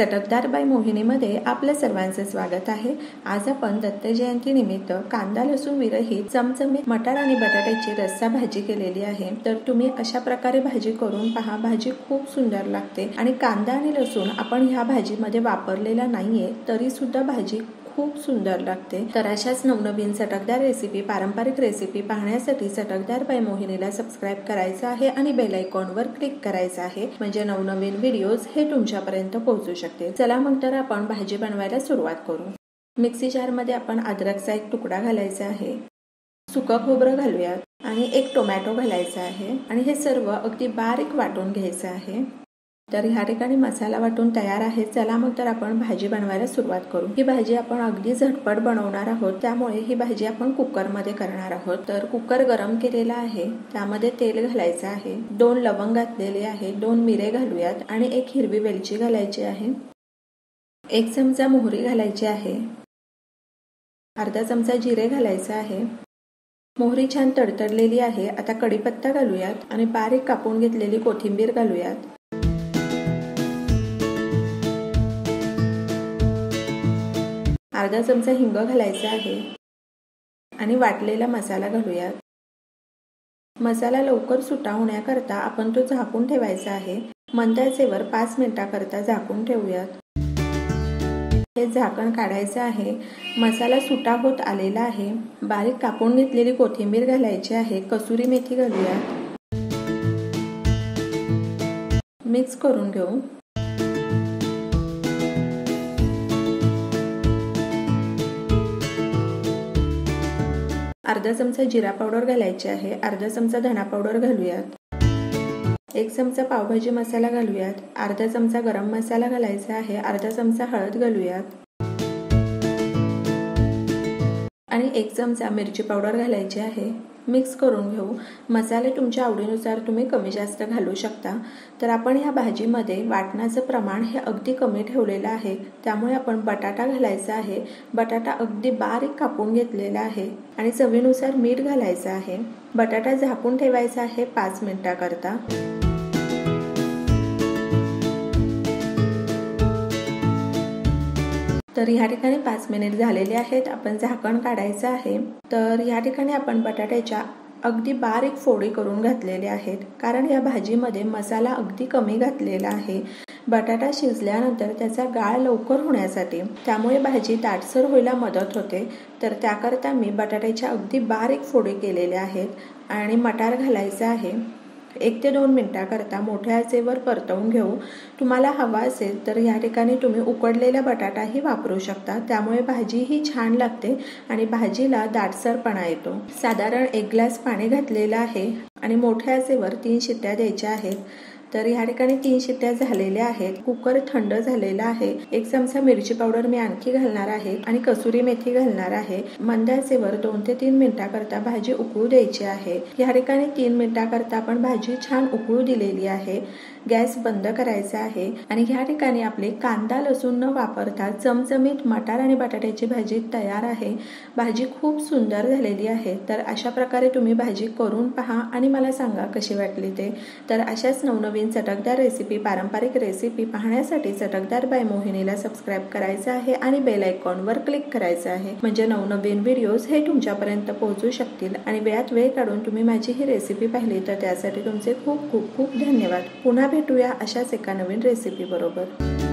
चटकदार बाय मोहिनीमध्ये आपल्या सर्वांचे स्वागत आहे। आज आपण दत्त जयंती निमित्त कांदा लसूण विरहित चमचमीत मटार आणि बटाट्याची रस्सा भाजी केलेली आहे। तर तुम्ही अशा प्रकारे भाजी करून पहा, भाजी खूप सुंदर लागते आणि कांदा आणि लसूण आपण ह्या भाजीमध्ये वापरलेला नाहीये तरी सुद्धा भाजी खूप सुंदर लागते। तर अशाच नवनवीन चटकदार रेसिपी, पारंपरिक रेसिपी पाहण्यासाठी चटकदार बाय मोहिनीला सबस्क्राइब करायचं आहे आणि बेल आयकॉनवर क्लिक करायचं आहे, म्हणजे नवनवीन व्हिडिओज हे तुमच्यापर्यंत पोहोचू शकतील। चला मग तर आपण भाजी बनवायला सुरुवात करू। मिक्सी जार मध्ये आपण अद्रकचा एक तुकडा घालायचा आहे, सुकं खोबरं घालूयात आणि एक टोमॅटो घालायचा आहे आणि हे सर्व अगदी बारीक वाटून घ्यायचं आहे। तर ह्या ठिकाणी मसाला वाटून तयार आहे। चला मग तर आपण भाजी बनवायला सुरुवात करू। ही भाजी आपण अगदी झटपट बनवणार आहोत, त्यामुळे ही भाजी आपण कुकर मध्ये करणार आहोत। तर कुकर गरम केलेला आहे, त्यामध्ये तेल घालायचं आहे, 2 लवंग घातलेले आहे, 2 मिरे घालूयात आणि 1 हिरवी वेलची घालायची आहे, 1 चमचा मोहरी घालायची आहे, अर्धा चमचा जिरे घालायचं आहे। मोहरी छान तडतडलेली आहे। आता कढीपत्ता घालूयात आणि बारीक कापून घेतलेली कोथिंबीर घालूयात। अर्धा चमचा हिंग घालायचा आहे आणि वाटलेला मसाला घालूयात। मसाला लवकर सुटा होण्याकरता आपण तो झाकून ठेवायचा आहे। मंद आचेवर 5 मिनिटाकरता झाकून ठेवूयात। हे झाकण काढायचं आहे। मसाला सुटा होत आलेला आहे। बारीक कापून घेतलेली कोथिंबीर घालायची आहे, कसुरी मेथी घालूयात, मिक्स करून घेऊ। अर्धा चमचा जिरा पावडर घालायची आहे, अर्धा चमचा धना पावडर घालूयात, 1 चमचा पावभाजी मसाला घालूयात, अर्धा चमचा गरम मसाला घालायचा आहे, अर्धा चमचा हळद घालूयात आणि 1 चमचा मिरची पावडर घालायची आहे। मिक्स करून घेऊ। मसाले तुमच्या आवडीनुसार तुम्ही कमी जास्त घालू शकता। तर आपण ह्या भाजीमध्ये वाटणाचं प्रमाण हे अगदी कमी ठेवलेलं आहे, त्यामुळे आपण बटाटा घालायचा आहे। बटाटा अगदी बारीक कापून घेतलेला आहे आणि चवीनुसार मीठ घालायचं आहे। बटाटा झाकून ठेवायचा आहे 5 मिनिटाकरता। तर ह्या ठिकाणी 5 मिनिट झालेले आहेत। आपण झाकण काढायचं आहे। तर ह्या ठिकाणी आपण बटाट्याच्या अगदी बारीक फोडी करून घातलेल्या आहेत, कारण या भाजीमध्ये मसाला अगदी कमी घातलेला आहे। बटाटा शिजल्यानंतर त्याचा गाळ लवकर होण्यासाठी, त्यामुळे भाजी दाटसर व्हायला मदत होते। तर त्याकरता मी बटाट्याच्या अगदी बारीक फोडी केलेल्या आहेत आणि मटार घालायचं आहे। 1 ते 2 मिनिटाकरता मोठ्या आचेवर परतवून घेऊ। तुम्हाला हवा असेल तर या ठिकाणी तुम्ही उकडलेला बटाटाही वापरू शकता, त्यामुळे भाजी ही छान लागते आणि भाजीला दाटसरपणा येतो। साधारण 1 ग्लास पाणी घातलेलं आहे आणि मोठ्या आचेवर 3 शिट्ट्या द्यायच्या आहेत। तर ह्या ठिकाणी 3 शिट्ट्या झालेल्या आहेत। कुकर थंड झालेला आहे। 1 चमचा मिरची पावडर मी आणखी घालणार आहे आणि कसुरी मेथी घालणार आहे। मंद आचेवर 2 ते 3 मिनिटाकरता भाजी उकळू द्यायची आहे। ह्या ठिकाणी 3 मिनिटाकरता आपण भाजी छान उकळू दिलेली आहे। गॅस बंद करायचा आहे आणि ह्या ठिकाणी आपले कांदा लसूण न वापरता चमचमीत मटार आणि बटाट्याची भाजी तयार आहे। भाजी खूप सुंदर झालेली आहे। तर अशा प्रकारे तुम्ही भाजी करून पहा आणि मला सांगा कशी वाटली ते। तर अशाच नवनवीन चटकदार रेसिपी, पारंपरिक रेसिपी पाहण्यासाठी चटकदार बाय मोहिनीला सबस्क्राइब करायचं आहे आणि बेल आयकॉनवर क्लिक करायचं आहे, म्हणजे नवनवीन व्हिडिओज हे तुमच्यापर्यंत पोहोचू शकतील। आणि वेळात वेळ काढून तुम्ही माझी ही रेसिपी पाहिली तर त्यासाठी तुमचे खूप खूप खूप धन्यवाद। पुन्हा भेटूया अशाच एका नवीन रेसिपी बरोबर।